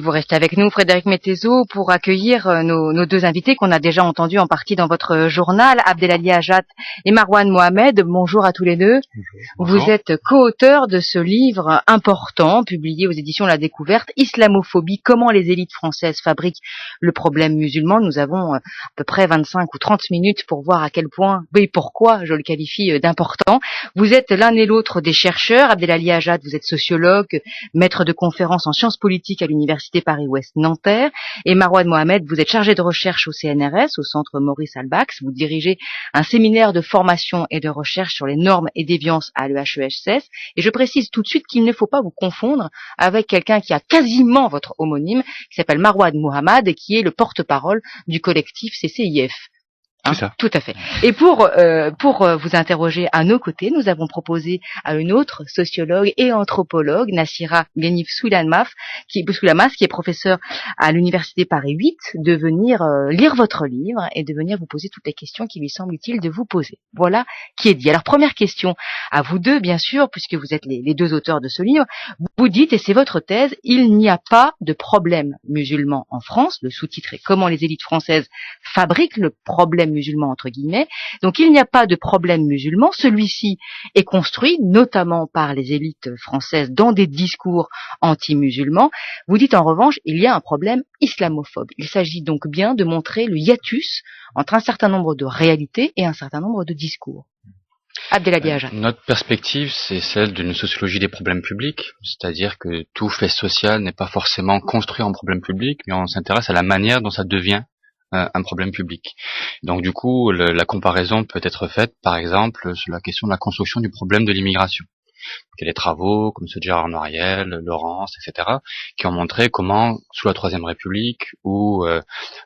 Vous restez avec nous, Frédéric Mettezo, pour accueillir nos deux invités qu'on a déjà entendus en partie dans votre journal, Abdelali Hajat et Marwan Mohamed. Bonjour à tous les deux. Bonjour. Vous êtes co-auteurs de ce livre important, publié aux éditions La Découverte, Islamophobie, comment les élites françaises fabriquent le problème musulman. Nous avons à peu près 25 ou 30 minutes pour voir à quel point, et pourquoi je le qualifie d'important. Vous êtes l'un et l'autre des chercheurs. Abdelali Hajat, vous êtes sociologue, maître de conférences en sciences politiques à l'Université Paris-Ouest Nanterre, et Marwan Mohamed, vous êtes chargé de recherche au CNRS, au centre Maurice Halbach. Vous dirigez un séminaire de formation et de recherche sur les normes et déviances à l'EHESS. Et je précise tout de suite qu'il ne faut pas vous confondre avec quelqu'un qui a quasiment votre homonyme, qui s'appelle Marwan Mohamed et qui est le porte-parole du collectif CCIF. C'est ça. Tout à fait. Et pour vous interroger à nos côtés, nous avons proposé à une autre sociologue et anthropologue, Nassira Ghenif Soulamaf, qui est professeure à l'Université Paris 8, de venir lire votre livre et de venir vous poser toutes les questions qui lui semblent utiles de vous poser. Voilà qui est dit. Alors, première question à vous deux, bien sûr, puisque vous êtes les deux auteurs de ce livre. Vous dites, et c'est votre thèse, il n'y a pas de problème musulman en France. Le sous-titre est comment les élites françaises fabriquent le problème musulman entre guillemets. Donc il n'y a pas de problème musulman, celui-ci est construit notamment par les élites françaises dans des discours anti-musulmans. Vous dites en revanche, il y a un problème islamophobe. Il s'agit donc bien de montrer le hiatus entre un certain nombre de réalités et un certain nombre de discours. Abdelali Hajat. Notre perspective, c'est celle d'une sociologie des problèmes publics, c'est-à-dire que tout fait social n'est pas forcément construit en problème public, mais on s'intéresse à la manière dont ça devient un problème public. Donc du coup, la comparaison peut être faite, par exemple, sur la question de la construction du problème de l'immigration. Il y a des travaux comme ceux de Gérard Noiriel, Laurence, etc., qui ont montré comment, sous la Troisième République, ou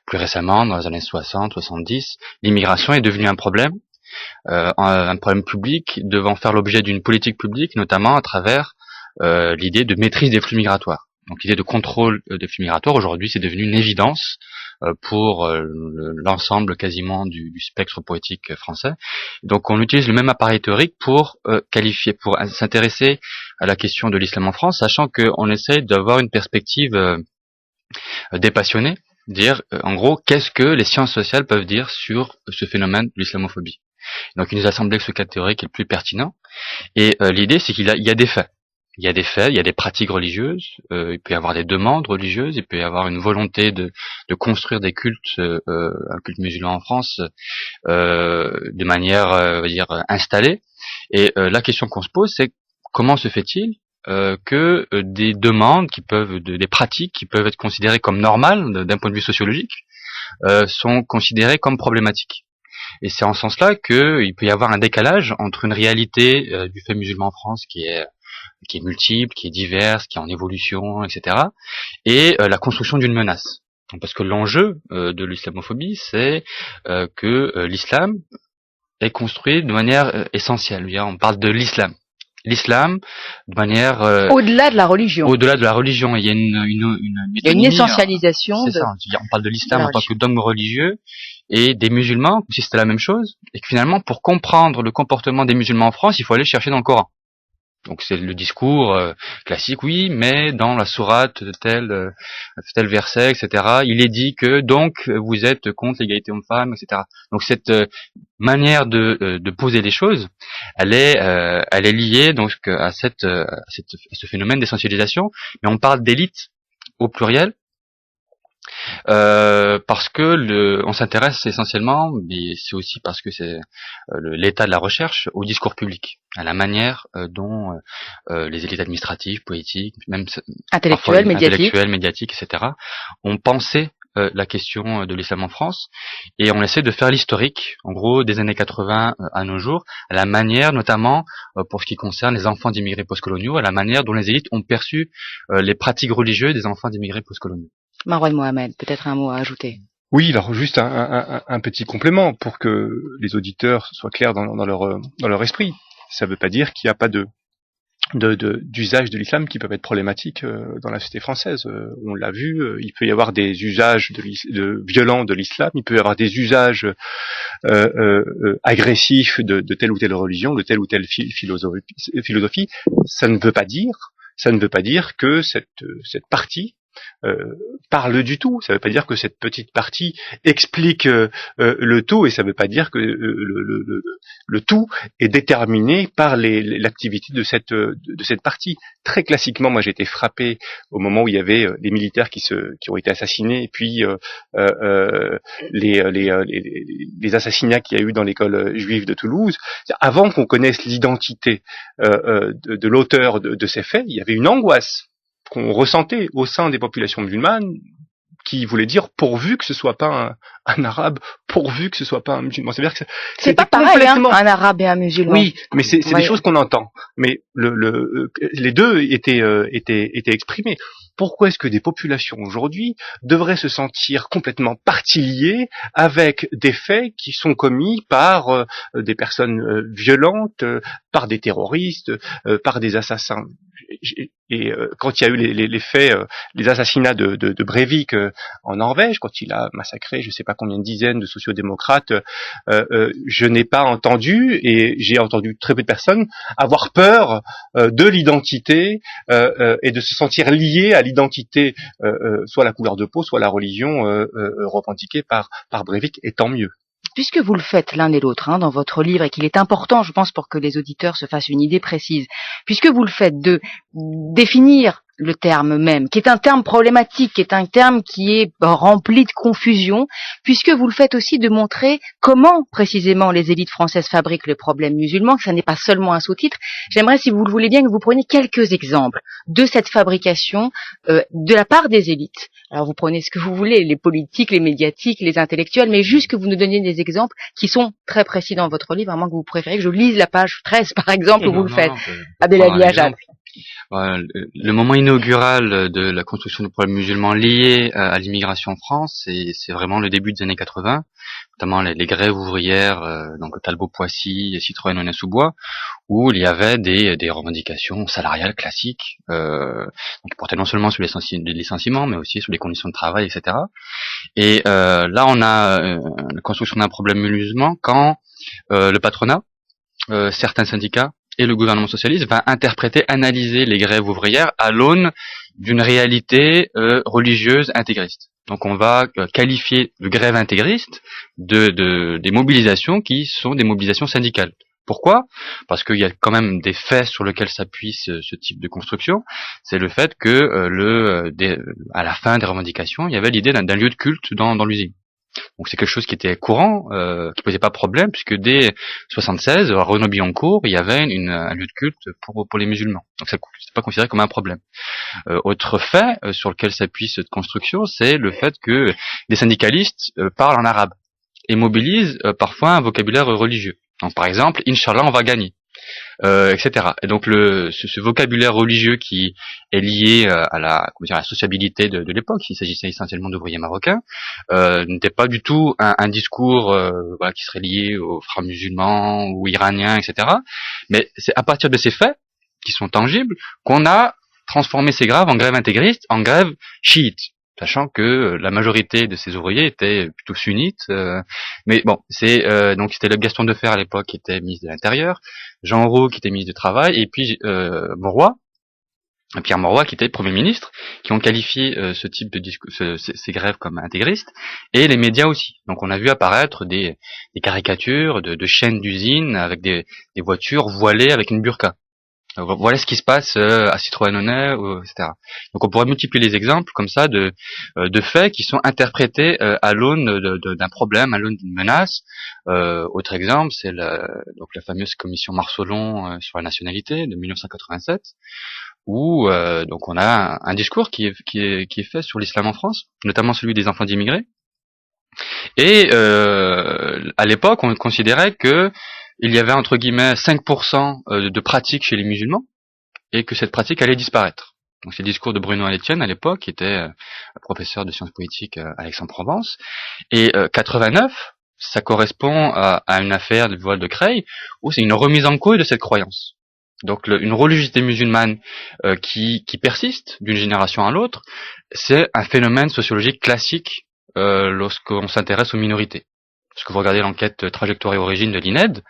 plus récemment, dans les années 60, 70, l'immigration est devenue un problème public devant faire l'objet d'une politique publique, notamment à travers l'idée de maîtrise des flux migratoires. Donc l'idée de contrôle des flux migratoires, aujourd'hui, c'est devenu une évidence pour l'ensemble quasiment du spectre poétique français. Donc on utilise le même appareil théorique pour pour s'intéresser à la question de l'islam en France, sachant qu'on essaye d'avoir une perspective dépassionnée, dire en gros qu'est-ce que les sciences sociales peuvent dire sur ce phénomène de l'islamophobie. Donc il nous a semblé que ce cadre théorique est le plus pertinent, et l'idée c'est qu'il y a des faits. Il y a des faits, il y a des pratiques religieuses, il peut y avoir des demandes religieuses, il peut y avoir une volonté de construire des cultes, un culte musulman en France, de manière, on va dire, installée. Et la question qu'on se pose, c'est comment se fait-il que des demandes des pratiques qui peuvent être considérées comme normales d'un point de vue sociologique, sont considérées comme problématiques. Et c'est en ce sens-là qu'il peut y avoir un décalage entre une réalité du fait musulman en France qui est multiple, qui est diverse, qui est en évolution, etc., et la construction d'une menace. Parce que l'enjeu de l'islamophobie, c'est que l'islam est construit de manière essentielle. On parle de l'islam. L'islam, de manière au-delà de la religion. Au-delà de la religion, il y a il y a une essentialisation. C'est ça. On parle de l'islam en tant que dogme religieux et des musulmans comme si c'était la même chose. Et que finalement, pour comprendre le comportement des musulmans en France, il faut aller chercher dans le Coran. Donc c'est le discours classique, oui, mais dans la sourate de tel verset, etc., il est dit que donc vous êtes contre l'égalité homme-femme, etc. Donc cette manière de poser les choses, elle est liée donc à ce phénomène d'essentialisation, mais on parle d'élite au pluriel. Parce que on s'intéresse essentiellement, mais c'est aussi parce que c'est l'état de la recherche, au discours public, à la manière dont les élites administratives, politiques, même intellectuelles, médiatiques, etc., ont pensé la question de l'islam en France, et on essaie de faire l'historique, en gros, des années 80 à nos jours, à la manière, notamment, pour ce qui concerne les enfants d'immigrés postcoloniaux, à la manière dont les élites ont perçu les pratiques religieuses des enfants d'immigrés postcoloniaux. Marwan Mohamed, peut-être un mot à ajouter. Oui, alors juste un petit complément pour que les auditeurs soient clairs dans leur esprit. Ça ne veut pas dire qu'il n'y a pas d'usage de l'islam qui peuvent être problématiques dans la société française. On l'a vu, il peut y avoir des usages violents de l'islam, il peut y avoir des usages agressifs de telle ou telle religion, de telle ou telle philosophie. Ça ne veut pas dire que cette partie parle du tout. Ça ne veut pas dire que cette petite partie explique le tout, et ça ne veut pas dire que le tout est déterminé par l'activité de cette partie. Très classiquement, moi j'ai été frappé au moment où il y avait les militaires qui ont été assassinés, et puis les assassinats qu'il y a eu dans l'école juive de Toulouse. Avant qu'on connaisse l'identité de l'auteur de ces faits, il y avait une angoisse qu'on ressentait au sein des populations musulmanes, qui voulait dire pourvu que ce soit pas un arabe, pourvu que ce soit pas un musulman. C'est-à-dire que c'est pas pareil, hein, un arabe et un musulman. Oui, mais c'est des choses qu'on entend. Mais les deux étaient exprimés. Pourquoi est-ce que des populations aujourd'hui devraient se sentir complètement partie liée avec des faits qui sont commis par des personnes violentes, par des terroristes, par des assassins? Et quand il y a eu les faits, les assassinats de Breivik en Norvège, quand il a massacré je ne sais pas combien de dizaines de sociodémocrates, je n'ai pas entendu, et j'ai entendu très peu de personnes avoir peur de l'identité et de se sentir lié à l'identité, soit la couleur de peau, soit la religion revendiquée par Breivik, et tant mieux. Puisque vous le faites l'un et l'autre dans votre livre, et qu'il est important, je pense, pour que les auditeurs se fassent une idée précise, puisque vous le faites de définir le terme même, qui est un terme problématique, qui est un terme qui est rempli de confusion, puisque vous le faites aussi de montrer comment précisément les élites françaises fabriquent le problème musulman, que ça n'est pas seulement un sous-titre. J'aimerais, si vous le voulez bien, que vous preniez quelques exemples de cette fabrication de la part des élites. Alors vous prenez ce que vous voulez, les politiques, les médiatiques, les intellectuels, mais juste que vous nous donniez des exemples qui sont très précis dans votre livre, à moins que vous préfériez que je lise la page 13 par exemple, où vous le faites. Abdelali Hajjaj. Le moment inaugural de la construction du problème musulman lié à l'immigration en France, c'est vraiment le début des années 80, notamment les grèves ouvrières, donc Talbot-Poissy, Citroën-Aulnay-sous-Bois, où il y avait des revendications salariales classiques, qui portaient non seulement sur les licenciements, mais aussi sur les conditions de travail, etc. Et là, on a la construction d'un problème musulman quand le patronat, certains syndicats, et le gouvernement socialiste va interpréter, analyser les grèves ouvrières à l'aune d'une réalité religieuse intégriste. Donc on va qualifier de grève intégriste des mobilisations qui sont des mobilisations syndicales. Pourquoi ? Parce qu'il y a quand même des faits sur lesquels s'appuie ce type de construction. C'est le fait que à la fin des revendications, il y avait l'idée d'un lieu de culte dans l'usine. Donc c'est quelque chose qui était courant, qui posait pas de problème, puisque dès 76, à Renaud-Billancourt, il y avait un lieu de culte pour les musulmans. Donc c'est pas considéré comme un problème. Autre fait sur lequel s'appuie cette construction, c'est le fait que des syndicalistes parlent en arabe et mobilisent parfois un vocabulaire religieux. Donc par exemple, Inch'Allah, on va gagner. Etc. Et donc ce vocabulaire religieux qui est lié à la sociabilité de l'époque, il s'agissait essentiellement d'ouvriers marocains, n'était pas du tout un discours qui serait lié aux frères musulmans ou iraniens, etc. Mais c'est à partir de ces faits, qui sont tangibles, qu'on a transformé ces grèves en grève intégriste, en grève chiite. Sachant que la majorité de ces ouvriers étaient plutôt sunnites, mais bon, donc c'était le Gaston Defferre à l'époque qui était ministre de l'Intérieur, Jean Roux qui était ministre du Travail, et puis Pierre Mauroy qui était Premier ministre, qui ont qualifié ce type de ces grèves comme intégristes, et les médias aussi. Donc on a vu apparaître des caricatures de chaînes d'usines avec des voitures voilées avec une burqa. Voilà ce qui se passe à Citroën-Aulnay, etc. Donc on pourrait multiplier les exemples comme ça de faits qui sont interprétés à l'aune d'un problème, à l'aune d'une menace. Autre exemple, c'est la fameuse commission Marsolon sur la nationalité de 1987, où donc on a un discours qui est fait sur l'islam en France, notamment celui des enfants d'immigrés. Et à l'époque, on considérait que il y avait entre guillemets 5% de pratiques chez les musulmans et que cette pratique allait disparaître. Donc c'est le discours de Bruno Alétienne à l'époque, qui était professeur de sciences politiques à Aix-en-Provence. Et 89, ça correspond à une affaire de voile de Creil, où c'est une remise en cause de cette croyance. Donc une religiosité musulmane qui persiste d'une génération à l'autre, c'est un phénomène sociologique classique lorsqu'on s'intéresse aux minorités. Parce que vous regardez l'enquête Trajectoire et Origine de l'INED,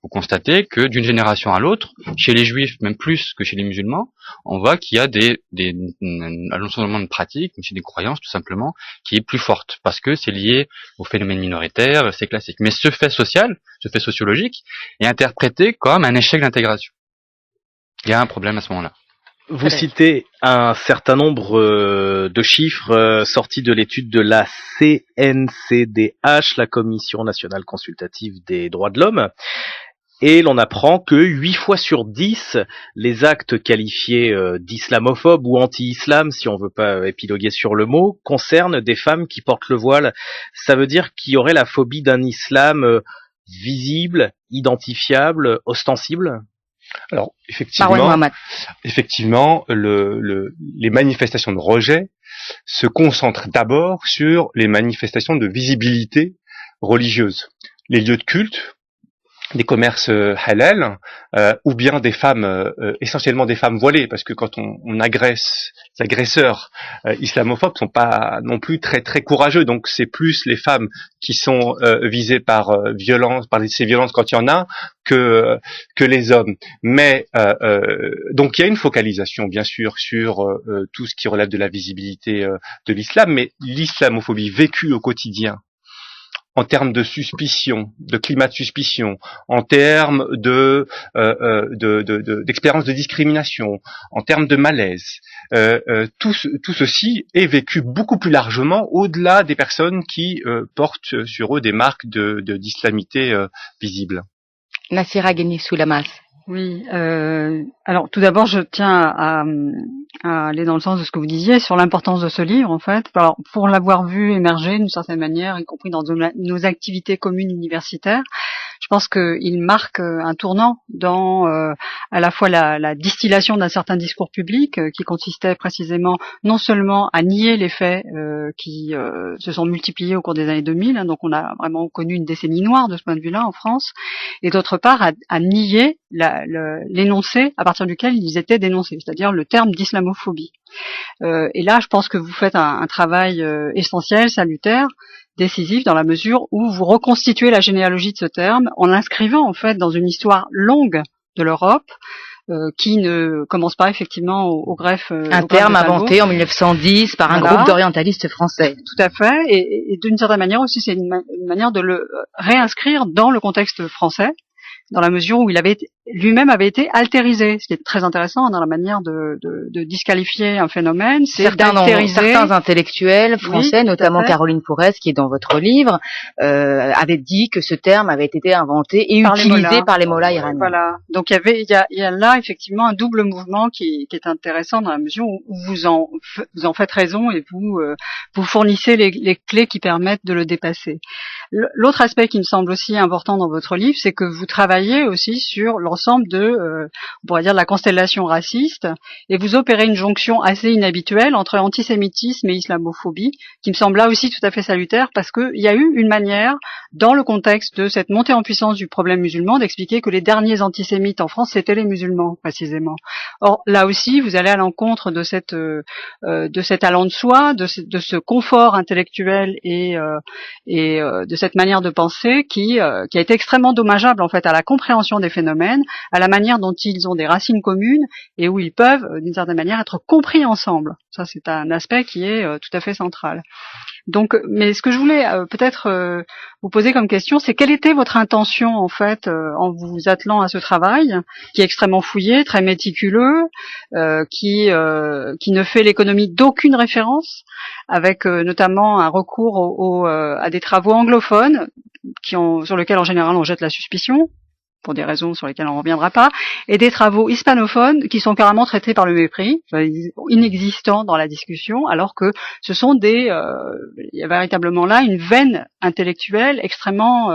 vous constatez que d'une génération à l'autre, chez les juifs, même plus que chez les musulmans, on voit qu'il y a un ensemble de pratiques, mais c'est des croyances tout simplement, qui est plus forte, parce que c'est lié au phénomène minoritaire, c'est classique. Mais ce fait social, ce fait sociologique, est interprété comme un échec d'intégration. Il y a un problème à ce moment-là. Vous citez un certain nombre de chiffres sortis de l'étude de la CNCDH, la Commission nationale consultative des droits de l'homme. Et l'on apprend que 8 fois sur 10, les actes qualifiés d'islamophobes ou anti-islam, si on veut pas épiloguer sur le mot, concernent des femmes qui portent le voile. Ça veut dire qu'il y aurait la phobie d'un islam visible, identifiable, ostensible? Alors, effectivement, les manifestations de rejet se concentrent d'abord sur les manifestations de visibilité religieuse. Les lieux de culte, des commerces halal, ou bien des femmes, essentiellement des femmes voilées, parce que quand on agresse, les agresseurs islamophobes sont pas non plus très très courageux, donc c'est plus les femmes qui sont visées par ces violences quand il y en a, que les hommes. Mais donc il y a une focalisation bien sûr sur tout ce qui relève de la visibilité de l'islam, mais l'islamophobie vécue au quotidien, en termes de suspicion, de climat de suspicion, en termes d'expérience de discrimination, en termes de malaise, tout ceci est vécu beaucoup plus largement au-delà des personnes qui portent sur eux des marques d'islamité visibles. Nassira Ghenif-Soulamaz. Oui, alors tout d'abord, je tiens à aller dans le sens de ce que vous disiez sur l'importance de ce livre, en fait. Alors, pour l'avoir vu émerger d'une certaine manière, y compris dans nos activités communes universitaires, je pense qu'il marque un tournant dans à la fois la distillation d'un certain discours public qui consistait précisément non seulement à nier les faits qui se sont multipliés au cours des années 2000, hein, donc on a vraiment connu une décennie noire de ce point de vue-là en France, et d'autre part à nier l'énoncé à partir duquel ils étaient dénoncés, c'est-à-dire le terme d'islamophobie. Et là, je pense que vous faites un travail essentiel, salutaire, décisif dans la mesure où vous reconstituez la généalogie de ce terme en l'inscrivant en fait dans une histoire longue de l'Europe qui ne commence pas effectivement au greffe. Un terme inventé en 1910 par un groupe d'orientalistes français. Tout à fait, et d'une certaine manière aussi c'est une manière de le réinscrire dans le contexte français, dans la mesure où lui-même avait été altérisé, ce qui est très intéressant dans la manière de disqualifier un phénomène, c'est d'altériser. Certains intellectuels français, oui, notamment Caroline Fourès, qui est dans votre livre, avait dit que ce terme avait été inventé et utilisé par les mollahs iraniens. Voilà. Donc il y a là effectivement un double mouvement qui est intéressant dans la mesure où vous en faites raison et vous fournissez les clés qui permettent de le dépasser. L'autre aspect qui me semble aussi important dans votre livre, c'est que vous travaillez aussi sur l'ensemble on pourrait dire de la constellation raciste, et vous opérez une jonction assez inhabituelle entre antisémitisme et islamophobie, qui me semble là aussi tout à fait salutaire, parce que il y a eu une manière, dans le contexte de cette montée en puissance du problème musulman, d'expliquer que les derniers antisémites en France, c'était les musulmans, précisément. Or, là aussi, vous allez à l'encontre de cet allant de soi, de ce confort intellectuel et de cette manière de penser qui a été extrêmement dommageable en fait à la compréhension des phénomènes, à la manière dont ils ont des racines communes et où ils peuvent d'une certaine manière être compris ensemble. Ça c'est un aspect qui est tout à fait central. Donc, mais ce que je voulais peut-être vous poser comme question, c'est quelle était votre intention en fait en vous attelant à ce travail qui est extrêmement fouillé, très méticuleux, qui ne fait l'économie d'aucune référence, avec notamment un recours à des travaux anglophones sur lesquels en général on jette la suspicion, pour des raisons sur lesquelles on ne reviendra pas, et des travaux hispanophones qui sont carrément traités par le mépris, inexistants dans la discussion, alors que ce sont il y a véritablement là une veine intellectuelle extrêmement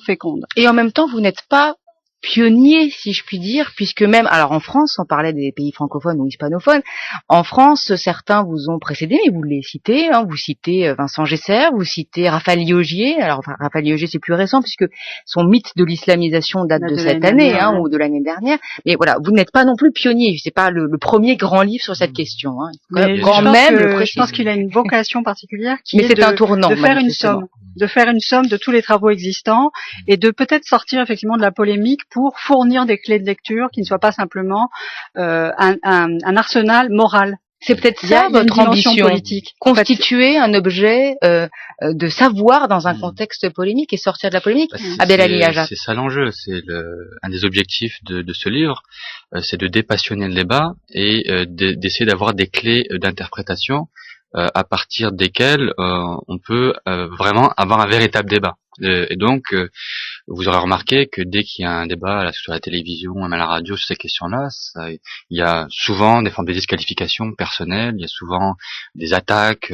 féconde. Et en même temps, vous n'êtes pas pionnier, si je puis dire, puisque même, alors en France, on parlait des pays francophones ou hispanophones, en France, certains vous ont précédé, mais vous les citez, hein, vous citez Vincent Gesser, vous citez Raphaël Liogier, alors Raphaël Liogier c'est plus récent, puisque son mythe de l'islamisation date de cette année, ou de l'année dernière, mais voilà, vous n'êtes pas non plus pionnier, c'est pas le premier grand livre sur cette question, hein. Je pense qu'il a une vocation particulière qui est un tournant, de faire une somme. de faire une somme de tous les travaux existants et de peut-être sortir effectivement de la polémique pour fournir des clés de lecture qui ne soient pas simplement un arsenal moral. C'est peut-être Il y a ça une votre dimension ambition, politique. constituer un objet de savoir dans un contexte polémique et sortir de la polémique. Abdelali Haja. C'est ça l'enjeu, c'est un des objectifs de ce livre, c'est de dépassionner le débat et d'essayer d'avoir des clés d'interprétation à partir desquelles on peut vraiment avoir un véritable débat. Et donc, vous aurez remarqué que dès qu'il y a un débat là, sur la télévision, même à la radio, sur ces questions-là, il y a souvent des formes de disqualification personnelle, il y a souvent des attaques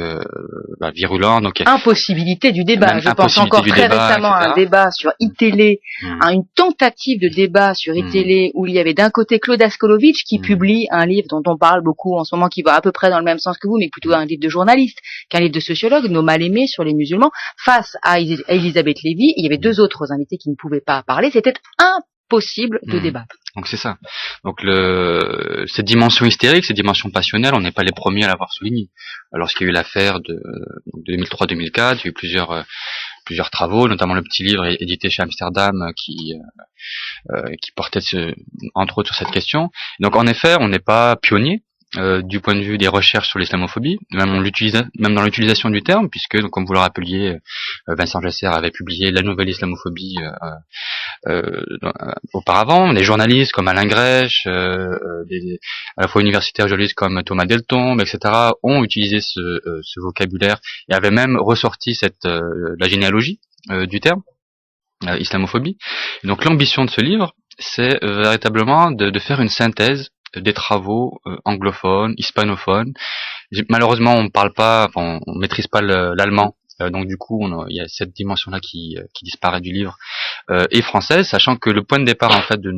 virulentes. Donc, impossibilité du débat. Je pense encore très récemment à un débat sur iTélé, à une tentative de débat sur iTélé où il y avait d'un côté Claude Askolovitch qui publie un livre dont on parle beaucoup en ce moment, qui va à peu près dans le même sens que vous, mais plutôt un livre de journaliste qu'un livre de sociologue, Nos mal-aimés sur les musulmans, face à Elisabeth Lévy. Il y avait deux autres invités qui ne pouvaient pas parler. C'était impossible de débattre. Donc c'est ça. Donc cette dimension hystérique, cette dimension passionnelle, on n'est pas les premiers à l'avoir souligné. Lorsqu'il y a eu l'affaire de 2003-2004, il y a eu plusieurs travaux, notamment le petit livre édité chez Amsterdam qui portait entre autres sur cette question. Donc en effet, on n'est pas pionnier. Du point de vue des recherches sur l'islamophobie, même dans l'utilisation du terme, puisque, donc, comme vous le rappeliez, Vincent Jasser avait publié La nouvelle islamophobie auparavant. Des journalistes comme Alain Grèche, à la fois universitaires journalistes comme Thomas Deltombe, etc., ont utilisé ce vocabulaire et avaient même ressorti la généalogie du terme islamophobie. Et donc l'ambition de ce livre, c'est véritablement de faire une synthèse des travaux anglophones, hispanophones. Malheureusement, on maîtrise pas l'allemand, donc du coup, il y a cette dimension-là qui disparaît du livre, et française, sachant que le point de départ en fait du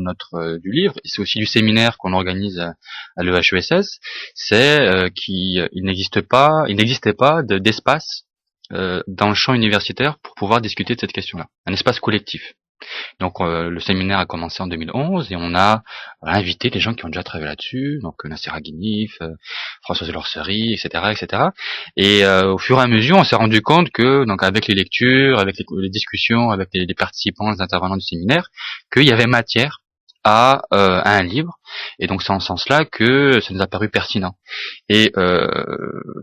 livre, et c'est aussi du séminaire qu'on organise à l'EHESS, c'est qu'il n'existait pas d'espace dans le champ universitaire pour pouvoir discuter de cette question-là, un espace collectif. Donc le séminaire a commencé en 2011 et on a invité des gens qui ont déjà travaillé là-dessus, donc Nassira Guinif, Françoise Lorserie, etc. Et au fur et à mesure, on s'est rendu compte que, donc avec les lectures, avec les discussions, avec les participants, les intervenants du séminaire, qu'il y avait matière à un livre, et donc c'est en ce sens-là que ça nous a paru pertinent. Et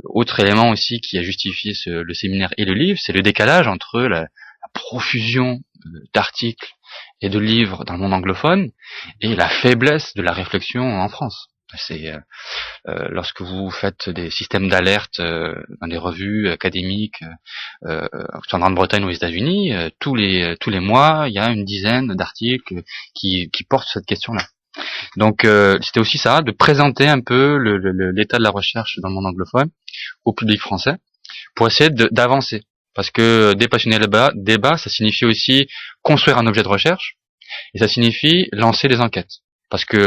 autre élément aussi qui a justifié le séminaire et le livre, c'est le décalage entre la profusion d'articles et de livres dans le monde anglophone et la faiblesse de la réflexion en France. C'est lorsque vous faites des systèmes d'alerte dans des revues académiques, en Grande-Bretagne ou aux États-Unis, tous les mois, il y a une dizaine d'articles qui portent sur cette question-là. Donc c'était aussi ça, de présenter un peu l'état de la recherche dans le monde anglophone au public français pour essayer d'avancer. Parce que dépassionner le débat, ça signifie aussi construire un objet de recherche, et ça signifie lancer des enquêtes. Parce que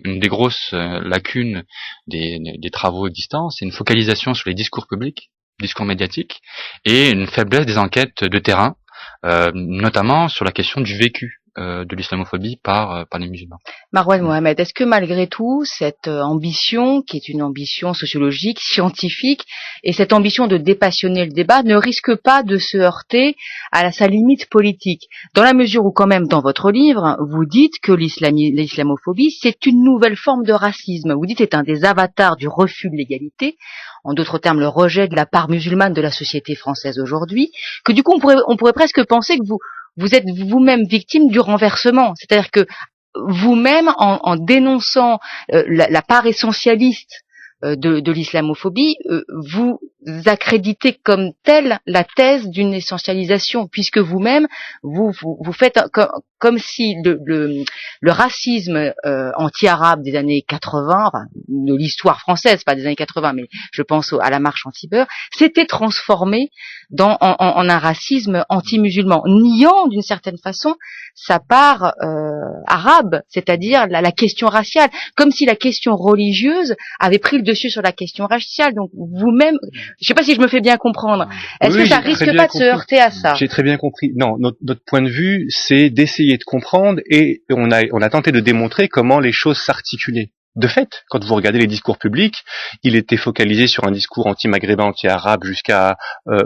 une des grosses lacunes des travaux existants, c'est une focalisation sur les discours publics, discours médiatiques, et une faiblesse des enquêtes de terrain, notamment sur la question du vécu de l'islamophobie par les musulmans. Marouane Mohamed, est-ce que malgré tout, cette ambition, qui est une ambition sociologique, scientifique, et cette ambition de dépassionner le débat, ne risque pas de se heurter à sa limite politique, dans la mesure où quand même dans votre livre, vous dites que l'islamophobie, c'est une nouvelle forme de racisme. Vous dites c'est un des avatars du refus de l'égalité, en d'autres termes le rejet de la part musulmane de la société française aujourd'hui, que du coup on pourrait presque penser que vous êtes vous-même victime du renversement, c'est-à-dire que vous-même, en dénonçant la part essentialiste de l'islamophobie, vous accréditez comme telle la thèse d'une essentialisation, puisque vous-même vous faites comme si le racisme anti-arabe des années 80, enfin de l'histoire française, pas des années 80, mais je pense à la marche anti-beurre, s'était transformé en un racisme anti-musulman, niant d'une certaine façon sa part arabe, c'est-à-dire la question raciale, comme si la question religieuse avait pris le dessus sur la question raciale. Donc vous-même, je ne sais pas si je me fais bien comprendre, est-ce que ça risque pas de se heurter à ça? J'ai très bien compris. Non, notre point de vue, c'est d'essayer de comprendre, et on a tenté de démontrer comment les choses s'articulaient. de fait, quand vous regardez les discours publics, il était focalisé sur un discours anti-maghrébin, anti-arabe jusqu'à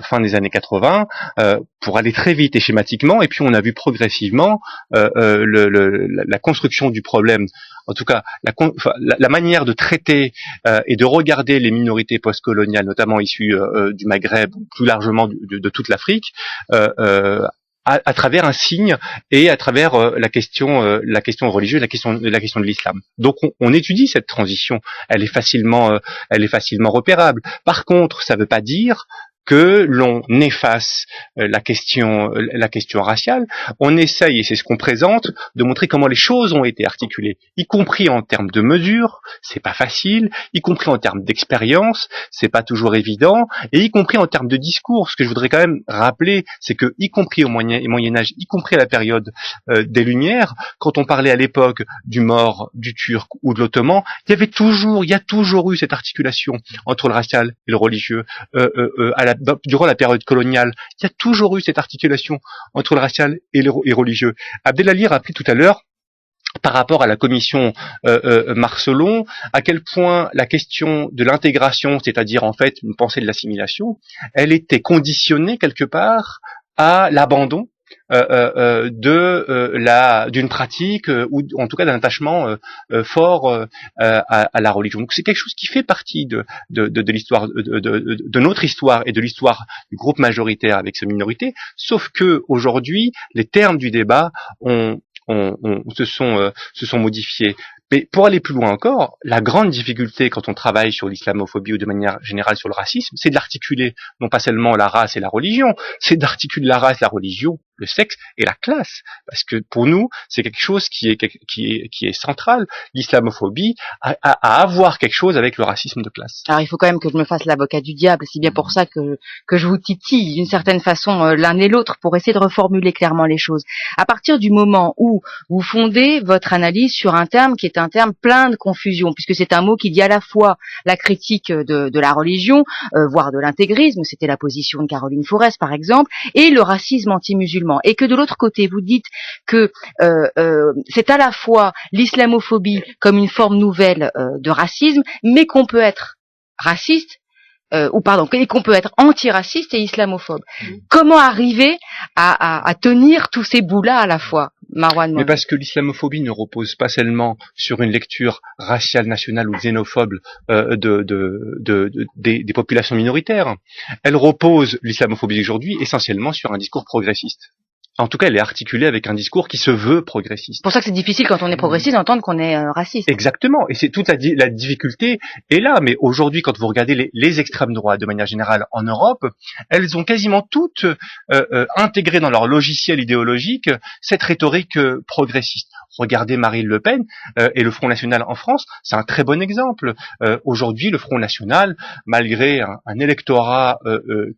fin des années 80, pour aller très vite et schématiquement, et puis on a vu progressivement la construction du problème, en tout cas la manière de traiter et de regarder les minorités postcoloniales, notamment issues du Maghreb, ou plus largement de toute l'Afrique, à travers un signe et à travers la question religieuse, la question de l'islam. Donc on étudie cette transition, elle est facilement repérable. Par contre, ça ne veut pas dire que l'on efface la question raciale. On essaye, et c'est ce qu'on présente, de montrer comment les choses ont été articulées, y compris en termes de mesures, c'est pas facile, y compris en termes d'expérience, c'est pas toujours évident, et y compris en termes de discours. Ce que je voudrais quand même rappeler, c'est que, y compris au Moyen-Âge, y compris à la période des Lumières, quand on parlait à l'époque du Maure, du Turc ou de l'Ottoman, il y a toujours eu cette articulation entre le racial et le religieux, durant la période coloniale, il y a toujours eu cette articulation entre le racial et religieux. Abdelali rappelait tout à l'heure, par rapport à la commission Marcelon, à quel point la question de l'intégration, c'est-à-dire en fait une pensée de l'assimilation, elle était conditionnée quelque part à l'abandon d'une pratique ou en tout cas d'un attachement fort à la religion. Donc c'est quelque chose qui fait partie de l'histoire de notre histoire et de l'histoire du groupe majoritaire avec ses minorités, sauf que aujourd'hui les termes du débat se sont modifiés. Mais pour aller plus loin encore, la grande difficulté quand on travaille sur l'islamophobie ou de manière générale sur le racisme, c'est d'articuler non pas seulement la race et la religion, c'est d'articuler la race, la religion, le sexe et la classe. Parce que pour nous, c'est quelque chose qui est central. L'islamophobie à avoir quelque chose avec le racisme de classe. Alors il faut quand même que je me fasse l'avocat du diable, c'est bien pour ça que je vous titille d'une certaine façon l'un et l'autre pour essayer de reformuler clairement les choses. À partir du moment où vous fondez votre analyse sur un terme qui est un terme plein de confusion, puisque c'est un mot qui dit à la fois la critique de la religion, voire de l'intégrisme, c'était la position de Caroline Forest par exemple, et le racisme anti-musulman, et que de l'autre côté vous dites que c'est à la fois l'islamophobie comme une forme nouvelle de racisme, mais qu'on peut être raciste, qu'on peut être antiraciste et islamophobe. Comment arriver à tenir tous ces bouts-là à la fois, Marwan? Mais parce que l'islamophobie ne repose pas seulement sur une lecture raciale, nationale ou xénophobe des populations minoritaires. Elle repose, l'islamophobie aujourd'hui, essentiellement sur un discours progressiste. En tout cas, elle est articulée avec un discours qui se veut progressiste. C'est pour ça que c'est difficile quand on est progressiste d'entendre qu'on est raciste. Exactement, et c'est toute la difficulté est là. Mais aujourd'hui, quand vous regardez les extrêmes droites de manière générale en Europe, elles ont quasiment toutes intégré dans leur logiciel idéologique cette rhétorique progressiste. Regardez Marine Le Pen et le Front National en France, c'est un très bon exemple. Aujourd'hui, le Front National, malgré un électorat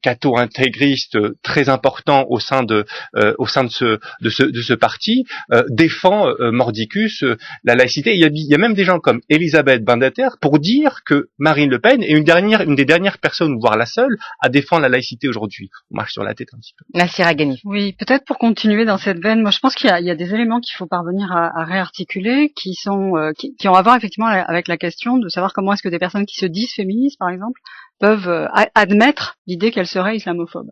catho-intégriste très important au sein de ce parti, défend mordicus la laïcité. Il y a même des gens comme Elisabeth Badinter pour dire que Marine Le Pen est une des dernières personnes, voire la seule, à défendre la laïcité aujourd'hui. On marche sur la tête un petit peu. Nassira Ghani. Oui, peut-être pour continuer dans cette veine, moi je pense qu'il y a des éléments qu'il faut parvenir à réarticuler qui ont à voir effectivement avec la question de savoir comment est-ce que des personnes qui se disent féministes, par exemple, peuvent admettre l'idée qu'elles seraient islamophobes.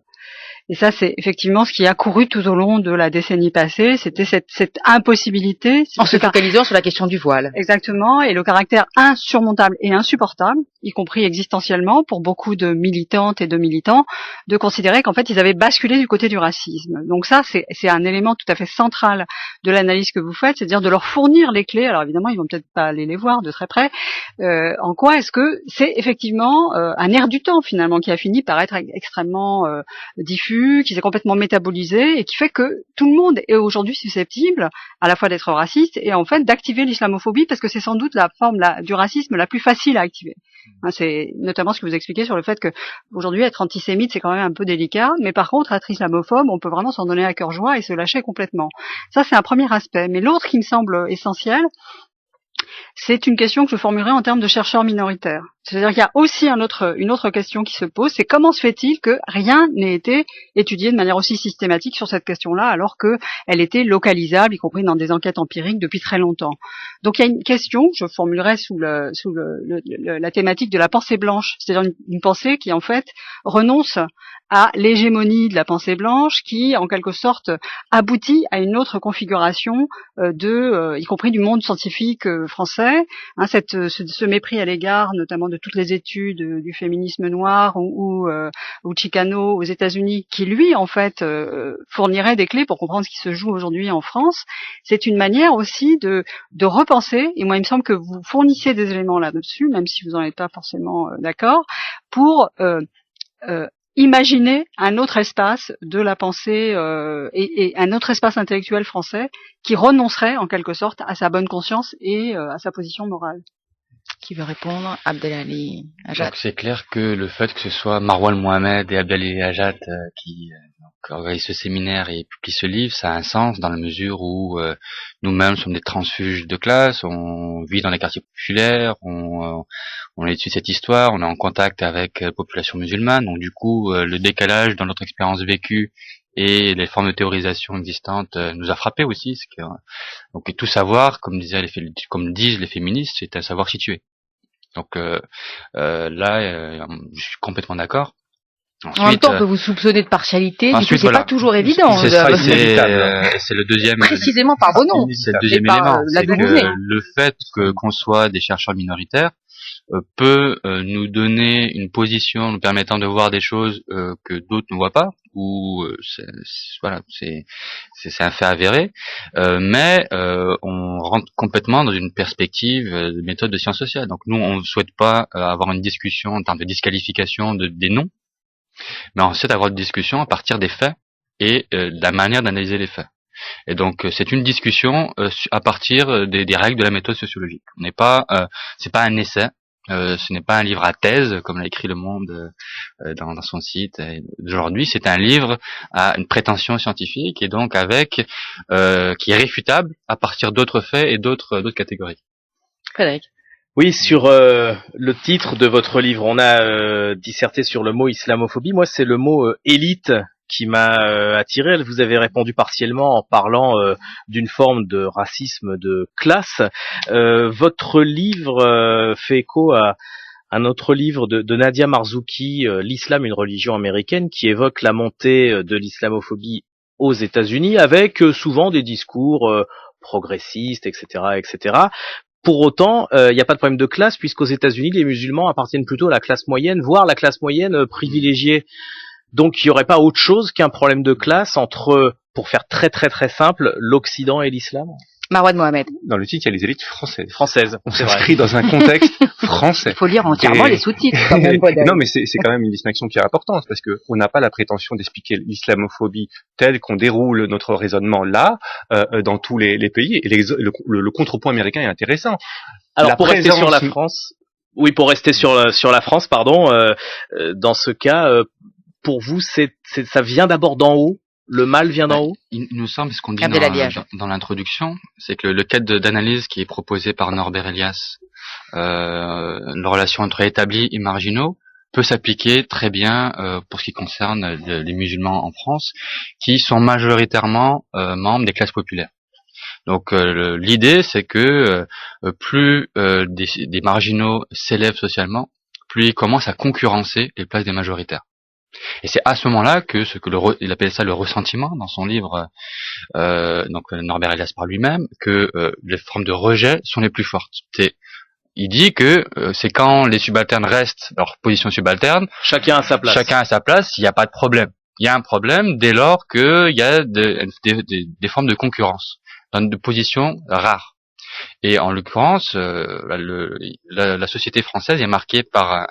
Et ça, c'est effectivement ce qui a couru tout au long de la décennie passée. C'était cette impossibilité. En se focalisant sur la question du voile. Exactement. Et le caractère insurmontable et insupportable, y compris existentiellement, pour beaucoup de militantes et de militants, de considérer qu'en fait, ils avaient basculé du côté du racisme. Donc ça, c'est un élément tout à fait central de l'analyse que vous faites, c'est-à-dire de leur fournir les clés. Alors évidemment, ils vont peut-être pas aller les voir de très près. En quoi est-ce que c'est effectivement un air du temps, finalement, qui a fini par être extrêmement diffus, qui s'est complètement métabolisé et qui fait que tout le monde est aujourd'hui susceptible à la fois d'être raciste et en fait d'activer l'islamophobie parce que c'est sans doute la forme du racisme la plus facile à activer. C'est notamment ce que vous expliquez sur le fait que aujourd'hui être antisémite c'est quand même un peu délicat, mais par contre être islamophobe on peut vraiment s'en donner à cœur joie et se lâcher complètement. Ça c'est un premier aspect. Mais l'autre qui me semble essentiel, c'est une question que je formulerai en termes de chercheurs minoritaires. C'est-à-dire qu'il y a aussi une autre question qui se pose, c'est comment se fait-il que rien n'ait été étudié de manière aussi systématique sur cette question-là, alors qu'elle était localisable, y compris dans des enquêtes empiriques depuis très longtemps. Donc il y a une question que je formulerai sous la thématique de la pensée blanche, c'est-à-dire une pensée qui en fait renonce à l'hégémonie de la pensée blanche, qui en quelque sorte aboutit à une autre configuration y compris du monde scientifique français, hein, ce mépris à l'égard notamment de toutes les études du féminisme noir ou Chicano aux États-Unis, qui lui en fait fournirait des clés pour comprendre ce qui se joue aujourd'hui en France. C'est une manière aussi de repenser, et moi il me semble que vous fournissez des éléments là-dessus, même si vous n'en êtes pas forcément d'accord, pour imaginer un autre espace de la pensée et un autre espace intellectuel français qui renoncerait en quelque sorte à sa bonne conscience et à sa position morale. Qui veut répondre? Abdelali Hajat. Donc c'est clair que le fait que ce soit Marwan Mohamed et Abdelali Hajat qui organisent ce séminaire et publient ce livre, ça a un sens dans la mesure où nous-mêmes sommes des transfuges de classe, on vit dans les quartiers populaires, on étudie cette histoire, on est en contact avec la population musulmane, donc du coup le décalage dans notre expérience vécue et les formes de théorisation existantes nous a frappé aussi. Donc tout savoir, comme disent les féministes, c'est un savoir situé. Donc là, je suis complètement d'accord. Ensuite, en même temps, on peut vous soupçonner de partialité, du coup, c'est voilà. pas toujours évident. C'est ça, c'est le deuxième. Précisément par vos noms. C'est le deuxième élément. C'est que le fait qu'on soit des chercheurs minoritaires peut nous donner une position nous permettant de voir des choses que d'autres ne voient pas, ou c'est un fait avéré, mais on rentre complètement dans une perspective de méthode de sciences sociales. Donc nous, on ne souhaite pas avoir une discussion en termes de disqualification des noms, mais on souhaite avoir une discussion à partir des faits et de la manière d'analyser les faits. Et donc c'est une discussion à partir des règles de la méthode sociologique. On n'est pas, c'est pas un essai. Ce n'est pas un livre à thèse, comme l'a écrit Le Monde dans son site d'aujourd'hui. C'est un livre à une prétention scientifique et donc qui est réfutable à partir d'autres faits et d'autres catégories. Frédéric. Oui, sur le titre de votre livre, on a disserté sur le mot islamophobie. Moi, c'est le mot élite qui m'a attiré. Vous avez répondu partiellement en parlant d'une forme de racisme de classe. Votre livre fait écho à un autre livre de Nadia Marzouki, L'islam, une religion américaine, qui évoque la montée de l'islamophobie aux États-Unis avec souvent des discours progressistes, etc., etc. Pour autant, il n'y a pas de problème de classe puisqu'aux États-Unis, les musulmans appartiennent plutôt à la classe moyenne, voire la classe moyenne privilégiée. Donc il n'y aurait pas autre chose qu'un problème de classe entre, pour faire très très très simple, l'Occident et l'islam? Marwan Mohamed. Dans le titre, il y a les élites françaises. Françaises, On c'est vrai. s'inscrit dans un contexte français. Il faut lire entièrement les sous-titres quand même. Non, mais c'est quand même une distinction qui est importante parce que on n'a pas la prétention d'expliquer l'islamophobie telle qu'on déroule notre raisonnement là dans tous les pays. Et le contrepoint américain est intéressant. Alors pour rester sur la France, oui, pour rester sur la France, pardon, dans ce cas, pour vous, ça vient d'abord d'en haut. Le mal vient d'en haut? Il nous semble, ce qu'on dit dans l'introduction, c'est que le cadre d'analyse qui est proposé par Norbert Elias, la relation entre établis et marginaux, peut s'appliquer très bien pour ce qui concerne les musulmans en France, qui sont majoritairement membres des classes populaires. Donc l'idée, c'est que plus des marginaux s'élèvent socialement, plus ils commencent à concurrencer les places des majoritaires. Et c'est à ce moment-là que il appelle ça le ressentiment dans son livre, donc Norbert Elias par lui-même, que les formes de rejet sont les plus fortes. Il dit que c'est quand les subalternes restent leur position subalterne, chacun à sa place, il n'y a pas de problème. Il y a un problème dès lors qu'il y a des formes de concurrence dans des positions rares. Et en l'occurrence, la société française est marquée par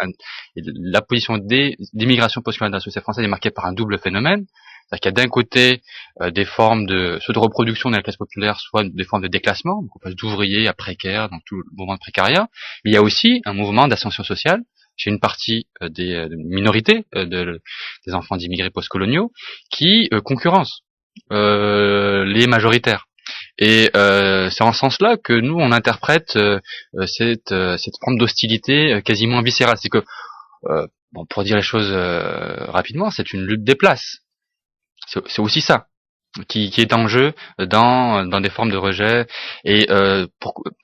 la position d'immigration postcoloniale de la société française est marquée par un double phénomène. C'est-à-dire qu'il y a d'un côté des formes soit de reproduction de la classe populaire, soit des formes de déclassement, donc on passe d'ouvriers à précaires, dans tout le mouvement de précariat. Mais il y a aussi un mouvement d'ascension sociale chez une partie des minorités des enfants d'immigrés postcoloniaux qui concurrencent les majoritaires. Et c'est en ce sens-là que nous on interprète cette forme d'hostilité quasiment viscérale. C'est que bon, pour dire les choses rapidement, c'est une lutte des places. C'est aussi ça qui est en jeu dans des formes de rejet et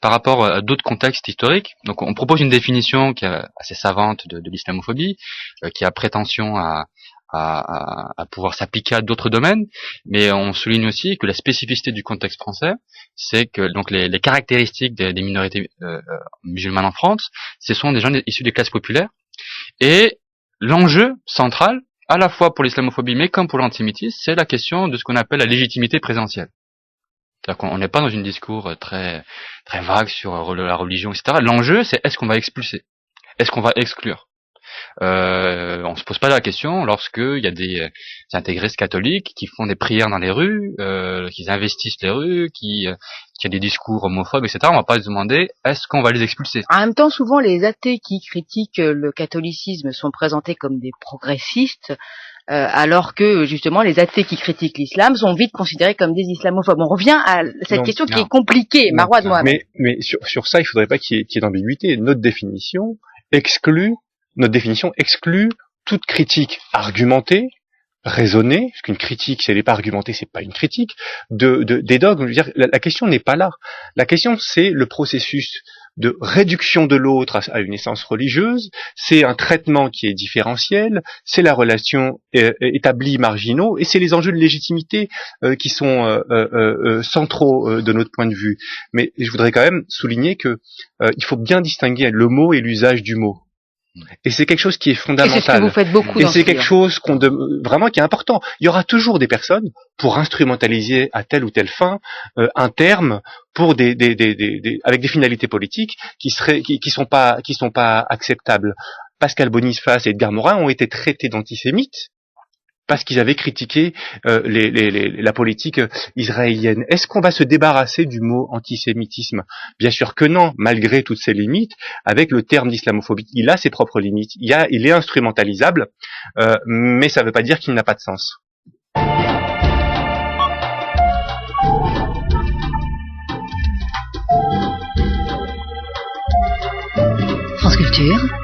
par rapport à d'autres contextes historiques. Donc on propose une définition qui est assez savante de l'islamophobie, qui a prétention à pouvoir s'appliquer à d'autres domaines, mais on souligne aussi que la spécificité du contexte français, c'est que donc les caractéristiques des minorités musulmanes en France, ce sont des gens issus des classes populaires, et l'enjeu central, à la fois pour l'islamophobie mais comme pour l'antisémitisme, c'est la question de ce qu'on appelle la légitimité présentielle. C'est-à-dire qu'on n'est pas dans un discours très très vague sur la religion, etc. L'enjeu, c'est est-ce qu'on va expulser, est-ce qu'on va exclure. On se pose pas la question lorsqu'il y a des intégristes catholiques qui font des prières dans les rues, qui investissent les rues, qui a des discours homophobes, etc. On va pas se demander est-ce qu'on va les expulser. En même temps, souvent les athées qui critiquent le catholicisme sont présentés comme des progressistes, alors que justement les athées qui critiquent l'islam sont vite considérés comme des islamophobes. On revient à cette question qui est compliquée, Marouad Mohamed. Mais sur ça, il faudrait pas qu'il y ait d'ambiguïté. Notre définition exclut toute critique argumentée, raisonnée, parce qu'une critique, si elle n'est pas argumentée, c'est pas une critique, des dogmes. Je veux dire, la question n'est pas là. La question, c'est le processus de réduction de l'autre à une essence religieuse, c'est un traitement qui est différentiel, c'est la relation établie marginaux, et c'est les enjeux de légitimité qui sont centraux de notre point de vue. Mais je voudrais quand même souligner que il faut bien distinguer le mot et l'usage du mot. Et c'est quelque chose qui est fondamental. Et c'est ce que vous faites beaucoup. Et c'est quelque chose vraiment qui est important. Il y aura toujours des personnes pour instrumentaliser à telle ou telle fin un terme pour avec des finalités politiques qui sont pas acceptables. Pascal Boniface et Edgar Morin ont été traités d'antisémites parce qu'ils avaient critiqué la politique israélienne. Est-ce qu'on va se débarrasser du mot antisémitisme? Bien sûr que non, malgré toutes ses limites. Avec le terme d'islamophobie, il a ses propres limites. Il est instrumentalisable, mais ça ne veut pas dire qu'il n'a pas de sens. France Culture.